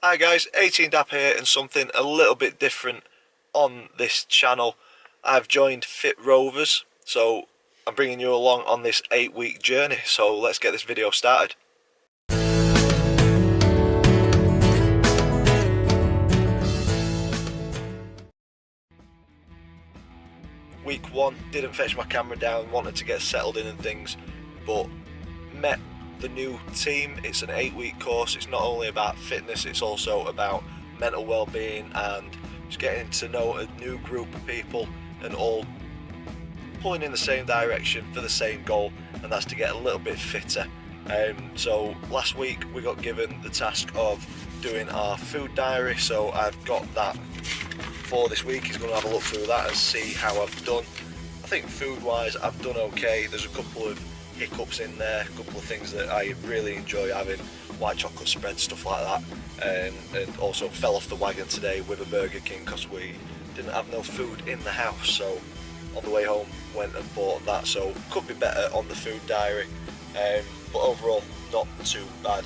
Hi guys, 18dap here and something a little bit different on this channel. I've joined Fit Rovers, so I'm bringing you along on this 8-week journey, so let's get this video started. Week 1, didn't fetch my camera down, wanted to get settled in and things, but met the new team. It's an 8-week course. It's not only about fitness, it's also about mental well-being and just getting to know a new group of people and all pulling in the same direction for the same goal, and that's to get a little bit fitter. So last week we got given the task of doing our food diary, so I've got that for this week. He's going to have a look through that and see how I've done. I think food wise I've done okay. There's a couple of hiccups in there, a couple of things that I really enjoy having, white chocolate spread, stuff like that, and also fell off the wagon today with a Burger King because we didn't have no food in the house, so on the way home went and bought that, so could be better on the food diary, but overall not too bad.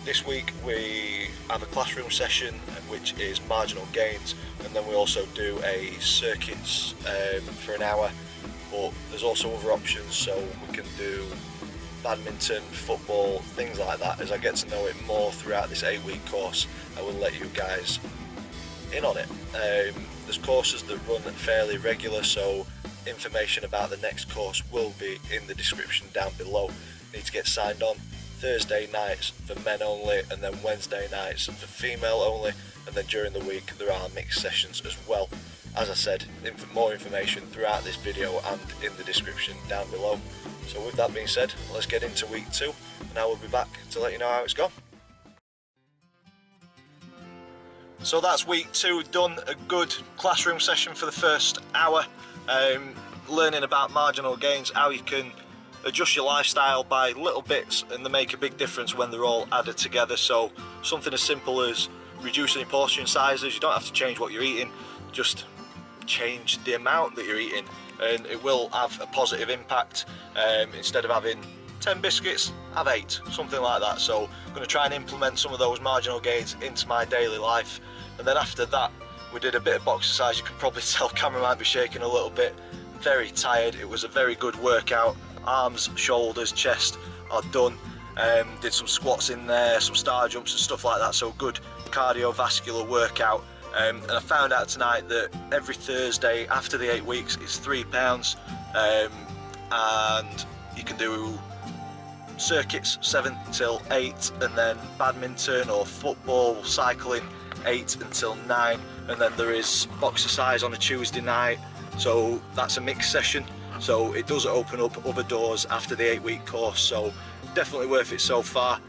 This week we have a classroom session which is marginal gains, and then we also do a circuits for an hour. But there's also other options, so we can do badminton, football, things like that. As I get to know it more throughout this 8-week course, I will let you guys in on it. There's courses that run fairly regular, so information about the next course will be in the description down below. You need to get signed on. Thursday nights for men only, and then Wednesday nights for female only, and then during the week there are mixed sessions as well. As I said, more information throughout this video and in the description down below. So with that being said, let's get into week 2, and I will be back to let you know how it's gone. So that's week 2 done. A good classroom session for the first hour, learning about marginal gains, how you can adjust your lifestyle by little bits and they make a big difference when they're all added together. So something as simple as reducing your portion sizes. You don't have to change what you're eating, just change the amount that you're eating and it will have a positive impact. Instead of having 10 biscuits, have 8, something like that. So I'm going to try and implement some of those marginal gains into my daily life. And then after that we did a bit of box exercise. You can probably tell camera might be shaking a little bit. Very tired. It was a very good workout. Arms, shoulders, chest are done. Did some squats in there, some star jumps and stuff like that, so good cardiovascular workout. And I found out tonight that every Thursday after the 8 weeks it's £3, and you can do circuits 7 till 8, and then badminton or football, cycling 8 until 9, and then there is boxercise on a Tuesday night, so that's a mixed session. So it does open up other doors after the 8-week course, so definitely worth it so far.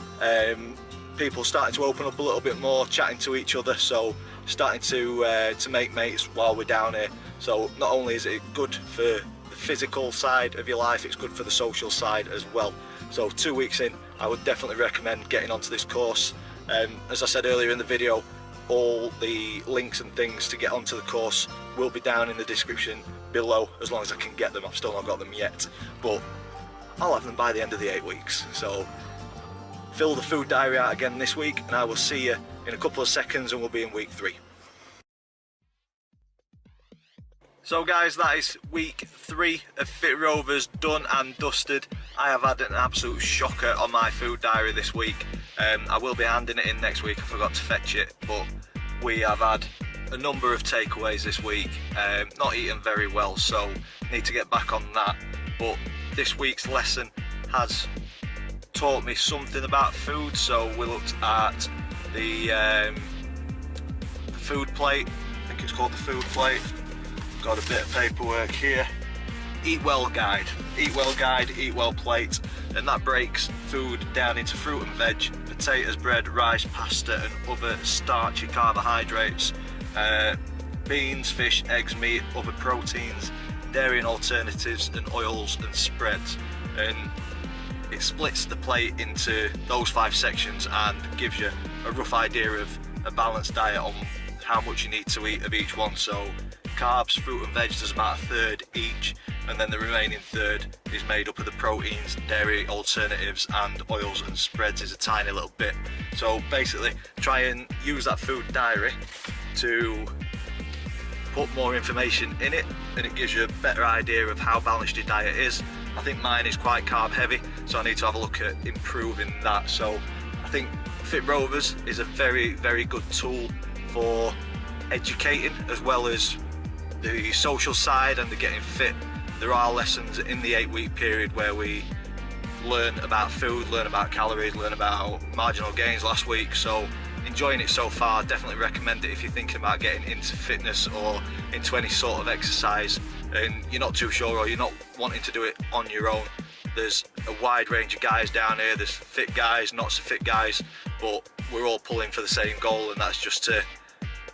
People starting to open up a little bit more, chatting to each other, so starting to make mates while we're down here. So not only is it good for the physical side of your life, it's good for the social side as well. So 2 weeks in, I would definitely recommend getting onto this course. As I said earlier in the video, all the links and things to get onto the course will be down in the description below, as long as I can get them. I've still not got them yet, but I'll have them by the end of the 8 weeks. So fill the food diary out again this week, and I will see you in a couple of seconds and we'll be in week 3. So guys, that is week 3 of Fit Rovers done and dusted. I have had an absolute shocker on my food diary this week. I will be handing it in next week. I forgot to fetch it, but we have had a number of takeaways this week. Not eating very well, so need to get back on that. But this week's lesson has taught me something about food. So we looked at the food plate. I think it's called the food plate. Got a bit of paperwork here. Eat well guide, eat well plate, and that breaks food down into fruit and veg, potatoes, bread, rice, pasta and other starchy carbohydrates, beans, fish, eggs, meat, other proteins, dairy and alternatives, and oils and spreads. And it splits the plate into those 5 sections and gives you a rough idea of a balanced diet on how much you need to eat of each one. So carbs, fruit and veg, there's about 1/3 each. and then the remaining third is made up of the proteins, dairy alternatives and oils and spreads is a tiny little bit. So basically try and use that food diary to put more information in it, and it gives you a better idea of how balanced your diet is. I think mine is quite carb heavy, so I need to have a look at improving that. So I think Fit Rovers is a very, very good tool for educating as well as the social side and the getting fit. There are lessons in the 8-week period where we learn about food, learn about calories, learn about marginal gains last week. So enjoying it so far. Definitely recommend it if you're thinking about getting into fitness or into any sort of exercise and you're not too sure or you're not wanting to do it on your own. There's a wide range of guys down here. There's fit guys, not so fit guys, but we're all pulling for the same goal, and that's just to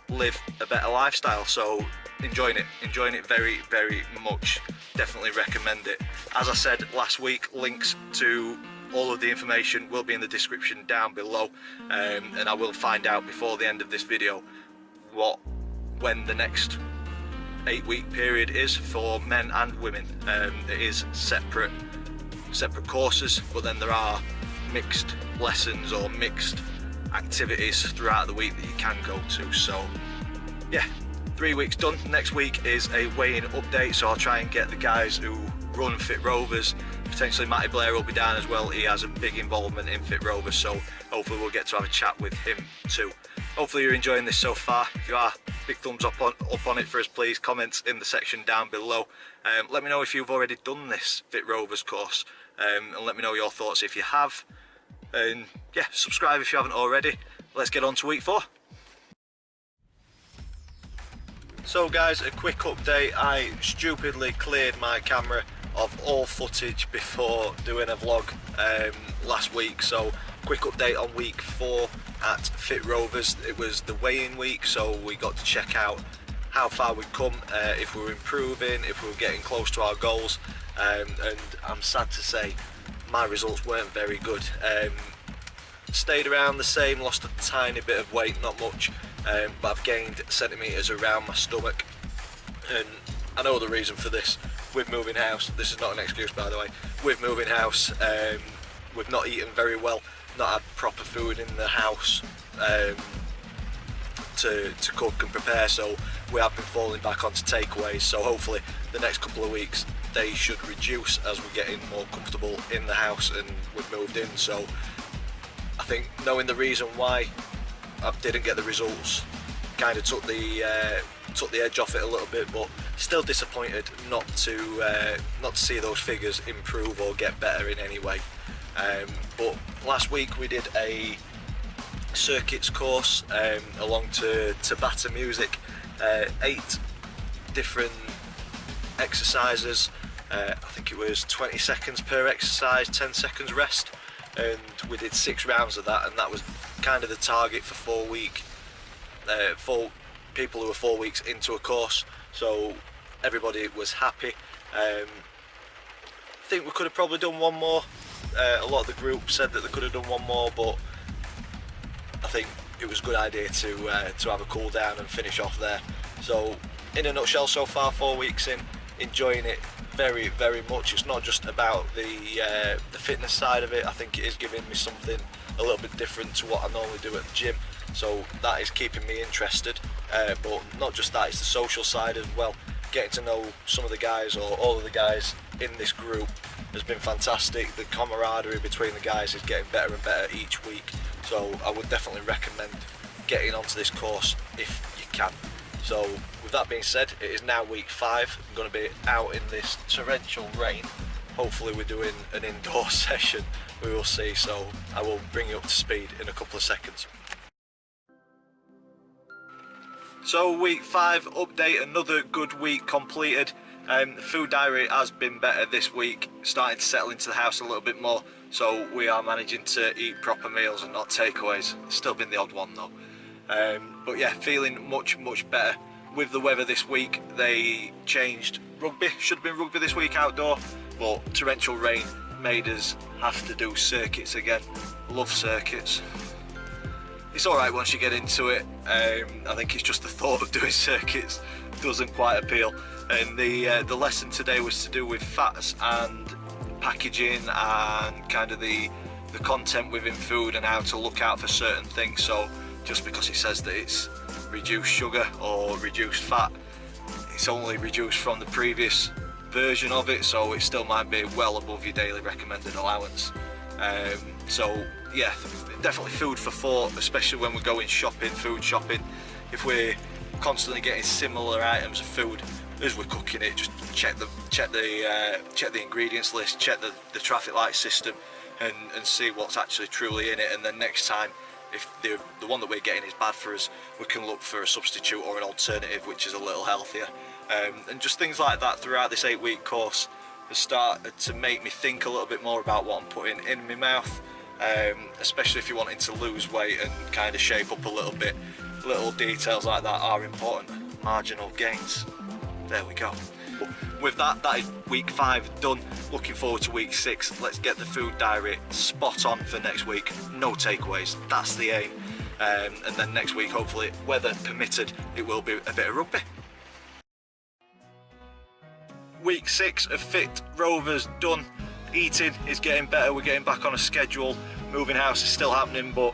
live a better lifestyle. So enjoying it very, very much. Definitely recommend it. As I said last week, links to all of the information will be in the description down below, and I will find out before the end of this video when the next 8-week period is for men and women. It is separate courses, but then there are mixed lessons or mixed activities throughout the week that you can go to. So yeah, 3 weeks done. Next week is a weigh-in update, so I'll try and get the guys who run Fit Rovers. Potentially Matty Blair will be down as well. He has a big involvement in Fit Rovers, so hopefully we'll get to have a chat with him too. Hopefully you're enjoying this so far. If you are, big thumbs up on it for us please. Comments in the section down below. Let me know if you've already done this Fit Rovers course, and let me know your thoughts if you have. And yeah, subscribe if you haven't already. Let's get on to week 4. So guys, a quick update. I stupidly cleared my camera of all footage before doing a vlog last week. So quick update on week 4 at Fit Rovers. It was the weigh-in week, so we got to check out how far we'd come, if we were improving, if we were getting close to our goals, and I'm sad to say my results weren't very good. Stayed around the same, lost a tiny bit of weight, not much, but I've gained centimetres around my stomach, and I know the reason for this. With moving house, this is not an excuse by the way, with moving house, we've not eaten very well, not had proper food in the house to cook and prepare, so we have been falling back onto takeaways. So hopefully the next couple of weeks they should reduce as we're getting more comfortable in the house and we've moved in. So I think knowing the reason why I didn't get the results kind of took the edge off it a little bit, but still disappointed not to see those figures improve or get better in any way. But last week we did a circuits course along to Bata Music, 8 different exercises. I think it was 20 seconds per exercise, 10 seconds rest, and we did 6 rounds of that, and that was kind of the target for 4 people who were 4 weeks into a course. So everybody was happy. I think we could have probably done one more. A lot of the group said that they could have done one more, but I think it was a good idea to have a cool down and finish off there. So in a nutshell, so far 4 weeks in, enjoying it very, very much. It's not just about the fitness side of it. I think it is giving me something a little bit different to what I normally do at the gym, so that is keeping me interested. But not just that, it's the social side as well. Getting to know some of the guys, or all of the guys in this group, has been fantastic. The camaraderie between the guys is getting better and better each week, so I would definitely recommend getting onto this course if you can. So with that being said, it is now week 5. I'm going to be out in this torrential rain. Hopefully we're doing an indoor session, we will see, so I will bring you up to speed in a couple of seconds. So week 5 update, another good week completed. The food diary has been better this week, starting to settle into the house a little bit more, so we are managing to eat proper meals and not takeaways. Still been the odd one though. But yeah, feeling much better. With the weather this week, they changed rugby. Should have been rugby this week outdoor, but torrential rain made us have to do circuits again. Love circuits. it's alright once you get into it. I think it's just the thought of doing circuits doesn't quite appeal. And the lesson today was to do with fats and packaging and kind of the content within food and how to look out for certain things. So just because it says that it's reduced sugar or reduced fat, it's only reduced from the previous version of it, so it still might be well above your daily recommended allowance. So yeah, definitely food for thought, especially when we're going shopping, food shopping. If we're constantly getting similar items of food as we're cooking it, just check the ingredients list, check the traffic light system, and see what's actually truly in it. And then next time, if the one that we're getting is bad for us, we can look for a substitute or an alternative which is a little healthier. And just things like that throughout this 8-week course has started to make me think a little bit more about what I'm putting in my mouth, especially if you're wanting to lose weight and kind of shape up a little bit. Little details like that are important. Marginal gains. There we go. With that is week 5 done. Looking forward to week 6. Let's get the food diary spot on for next week. No takeaways, that's the aim. And then next week, hopefully, weather permitted, it will be a bit of rugby. Week 6 of Fit Rovers done. Eating is getting better, we're getting back on a schedule. Moving house is still happening, but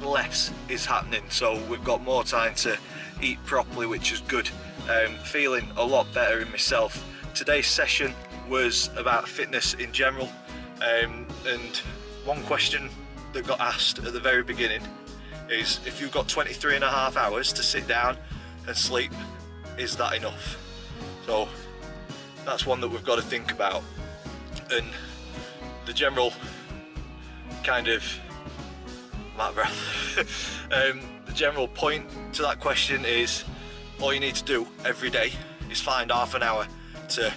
less is happening, so we've got more time to eat properly, which is good. Feeling a lot better in myself. Today's session was about fitness in general, and one question that got asked at the very beginning is, if you've got 23.5 hours to sit down and sleep, is that enough? So that's one that we've got to think about. And the general kind of the general point to that question is, all you need to do every day is find half an hour to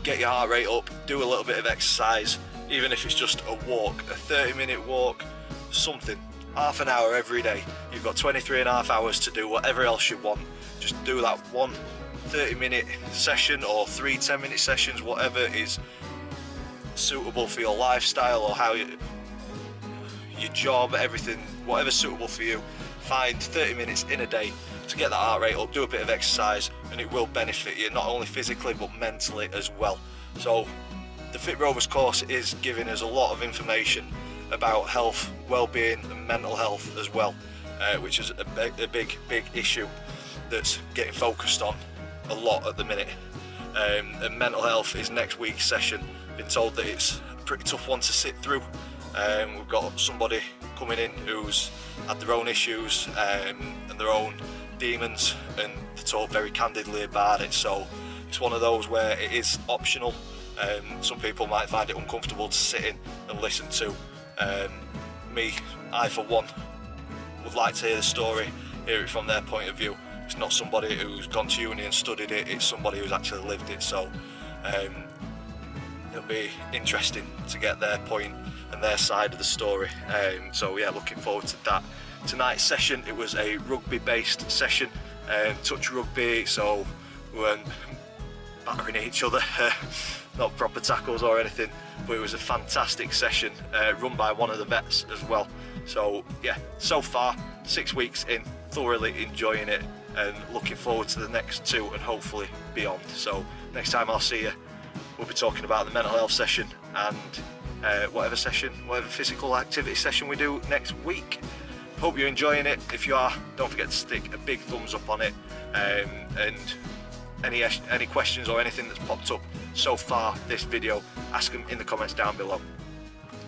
get your heart rate up, do a little bit of exercise, even if it's just a walk, a 30-minute walk, something. Half an hour every day. You've got 23.5 hours to do whatever else you want. Just do that one 30-minute session or 3 10-minute sessions, whatever is suitable for your lifestyle or how your job, everything, whatever's suitable for you. Find 30 minutes in a day to get that heart rate up, do a bit of exercise, and it will benefit you not only physically but mentally as well. So the Fit Rovers course is giving us a lot of information about health, well-being and mental health as well, which is a big issue that's getting focused on a lot at the minute. And mental health is next week's session. Been told that it's a pretty tough one to sit through. We've got somebody coming in who's had their own issues and their own demons, and to talk very candidly about it. So it's one of those where it is optional. Some people might find it uncomfortable to sit in and listen to. I for one would like to hear the story, hear it from their point of view. It's not somebody who's gone to uni and studied it, it's somebody who's actually lived it. So it'll be interesting to get their point and their side of the story. So yeah, looking forward to that. Tonight's session, it was a rugby based session, touch rugby, so we weren't battering each other, not proper tackles or anything, but it was a fantastic session, run by one of the vets as well. So yeah, so far 6 weeks in, thoroughly enjoying it and looking forward to the next 2 and hopefully beyond. So next time I'll see you, we'll be talking about the mental health session and whatever physical activity session we do next week. Hope you're enjoying it. If you are, don't forget to stick a big thumbs up on it, and any questions or anything that's popped up so far this video, ask them in the comments down below,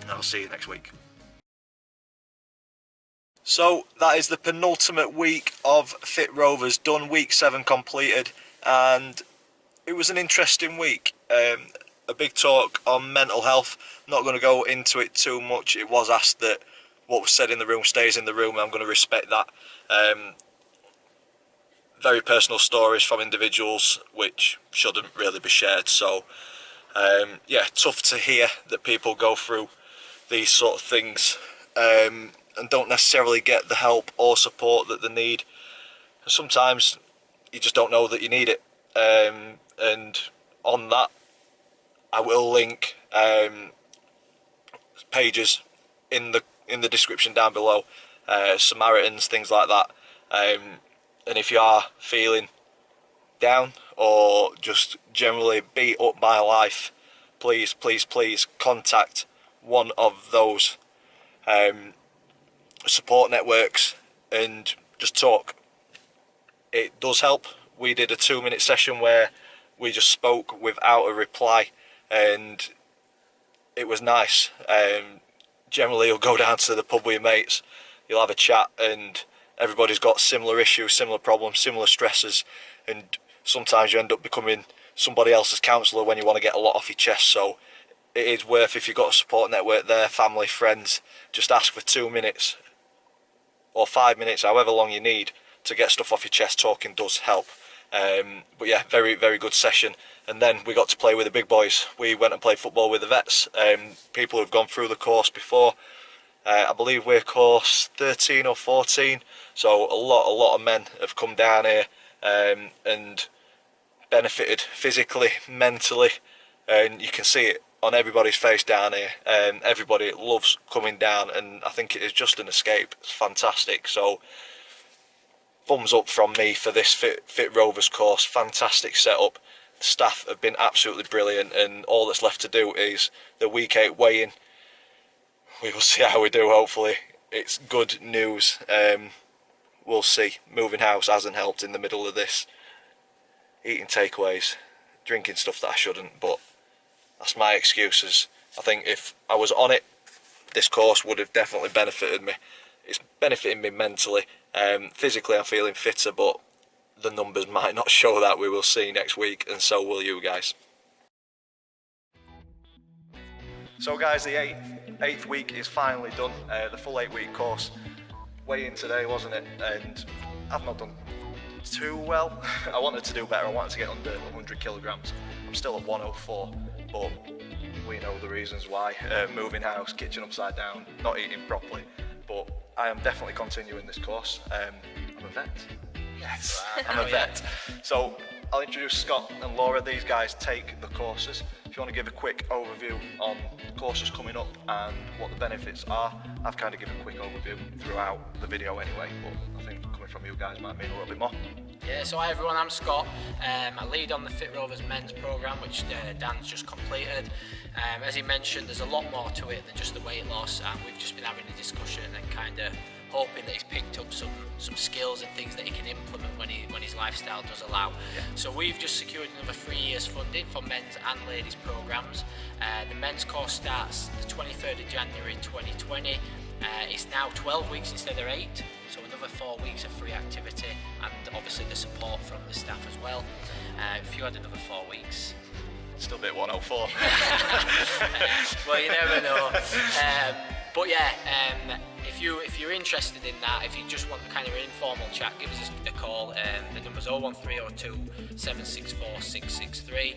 and I'll see you next week. So that is the penultimate week of Fit Rovers done, week 7 completed, and it was an interesting week. A big talk on mental health. Not going to go into it too much. It was asked that what was said in the room stays in the room, and I'm going to respect that. Very personal stories from individuals which shouldn't really be shared. So yeah, tough to hear that people go through these sort of things and don't necessarily get the help or support that they need. Sometimes you just don't know that you need it. And on that, I will link pages in the description down below Samaritans, things like that. And if you are feeling down or just generally beat up by life, please contact one of those support networks and just talk. It does help. We did a 2-minute session where we just spoke without a reply, and it was nice. Generally you'll go down to the pub with your mates, you'll have a chat, and everybody's got similar issues, similar problems, similar stresses, and sometimes you end up becoming somebody else's counsellor when you want to get a lot off your chest. So it is worth, if you've got a support network there, family, friends, just ask for 2 minutes or 5 minutes, however long you need, to get stuff off your chest. Talking does help. But yeah, very good session. And then we got to play with the big boys. We went and played football with the vets, people who've gone through the course before. I believe we're course 13 or 14, so a lot of men have come down here and benefited physically, mentally, and you can see it on everybody's face down here. Everybody loves coming down, and I think it is just an escape. It's fantastic. So thumbs up from me for this Fit Rovers course. Fantastic setup. The staff have been absolutely brilliant, and all that's left to do is the week 8 weigh-in. We will see how we do. Hopefully it's good news. We'll see. Moving house hasn't helped in the middle of this. Eating takeaways, drinking stuff that I shouldn't, but that's my excuses. I think if I was on it, this course would have definitely benefited me. It's benefiting me mentally. Physically I'm feeling fitter, but the numbers might not show that. We will see next week, and so will you guys. So guys, the eighth week is finally done. The full 8-week course. Weigh-in today, wasn't it? And I've not done too well. I wanted to do better. I wanted to get under 100 kilograms. I'm still at 104, but we know the reasons why. Moving house, kitchen upside down, not eating properly. But I am definitely continuing this course. I'm a vet. Yes, I'm a vet. So I'll introduce Scott and Laura. These guys take the courses. If you want to give a quick overview on the courses coming up and what the benefits are, I've kind of given a quick overview throughout the video anyway, but I think coming from you guys might mean a little bit more. Yeah, so hi everyone, I'm Scott. I lead on the Fit Rovers men's programme, which Dan's just completed. As he mentioned, there's a lot more to it than just the weight loss, and we've just been having a discussion and kind of hoping that he's picked up some skills and things that he can implement when his lifestyle does allow. Yeah. So we've just secured another 3 years funding for men's and ladies programmes. The men's course starts the 23rd of January 2020. It's now 12 weeks instead of 8, so another 4 weeks of free activity, and obviously the support from the staff as well. If you had another 4 weeks, still a bit 104. Well, you never know. But yeah, if you're interested in that, if you just want kind of an informal chat, give us a call. The number's 01302 764 663,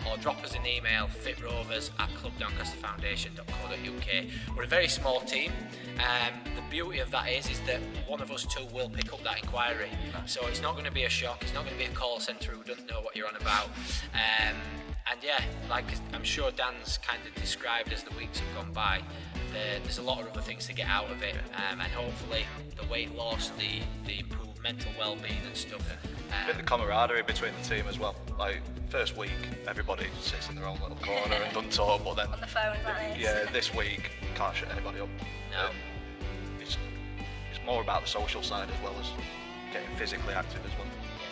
or drop us an email, fitrovers@clubdoncasterfoundation.co.uk. We're a very small team. The beauty of that is that one of us two will pick up that inquiry. So it's not going to be a shock. It's not going to be a call centre who doesn't know what you're on about. And yeah, like I'm sure Dan's kind of described as the weeks have gone by, there's a lot of other things to get out of it, and hopefully the weight loss, the improved mental well-being and stuff. I think the camaraderie between the team as well. Like first week, everybody sits in their own little corner and doesn't talk, but then on the phone like this. Yeah, this week can't shut anybody up. No. It's more about the social side as well as getting physically active as well.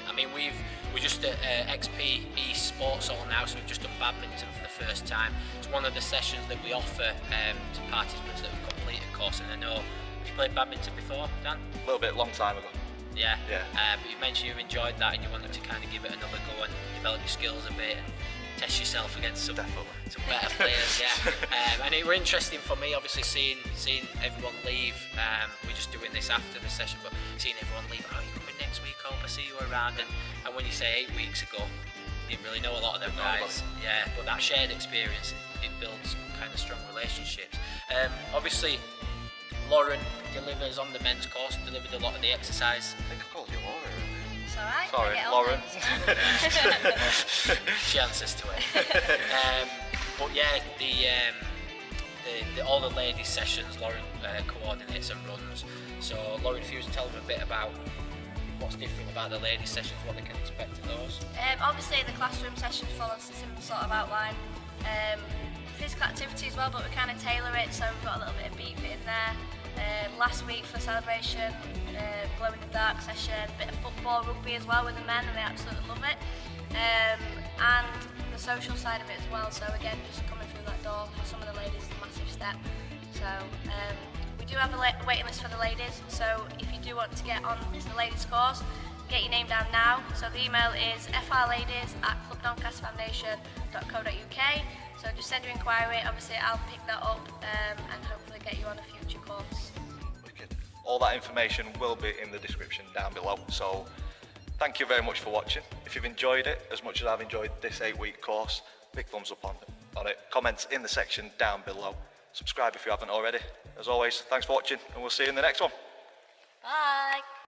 I mean, we're just at XP Sports Hall now, so we've just done badminton for the first time. It's one of the sessions that we offer to participants that have completed course. And I know, have you played badminton before, Dan? A little bit, long time ago. Yeah. But you mentioned you enjoyed that and you wanted to kind of give it another go and develop your skills a bit and test yourself against some better players. And it was interesting for me, obviously seeing everyone leave. We're just doing this after the session, but seeing everyone leave. Oh, you're coming next week? Hope I see you around. And when you say 8 weeks ago, you didn't really know a lot of them guys. Yeah, but that shared experience, it builds kind of strong relationships. Obviously, Lauren delivers on the men's course, delivered a lot of the exercise. I think I called you Laura. It's alright. Sorry, Lauren. She answers to it. But yeah, all the ladies' sessions, Lauren coordinates and runs. So Lauren, if you was to tell them a bit about what's different about the ladies sessions, what they can expect at those. Obviously the classroom sessions follow a similar sort of outline. Physical activity as well, but we kind of tailor it, so we've got a little bit of beat fit in there. Last week for celebration, glow in the dark session, a bit of football, rugby as well with the men, and they absolutely love it. And the social side of it as well, so again, just coming through that door for some of the ladies is a massive step. So we do have a waiting list for the ladies, so if you do want to get on to the ladies course, get your name down now. So the email is frladies@clubdoncasterfoundation.co.uk. So just send your inquiry, obviously I'll pick that up and hopefully get you on a future course. Wicked. All that information will be in the description down below. So thank you very much for watching. If you've enjoyed it as much as I've enjoyed this 8-week course, big thumbs up on it. Comments in the section down below. Subscribe if you haven't already. As always, thanks for watching and we'll see you in the next one. Bye!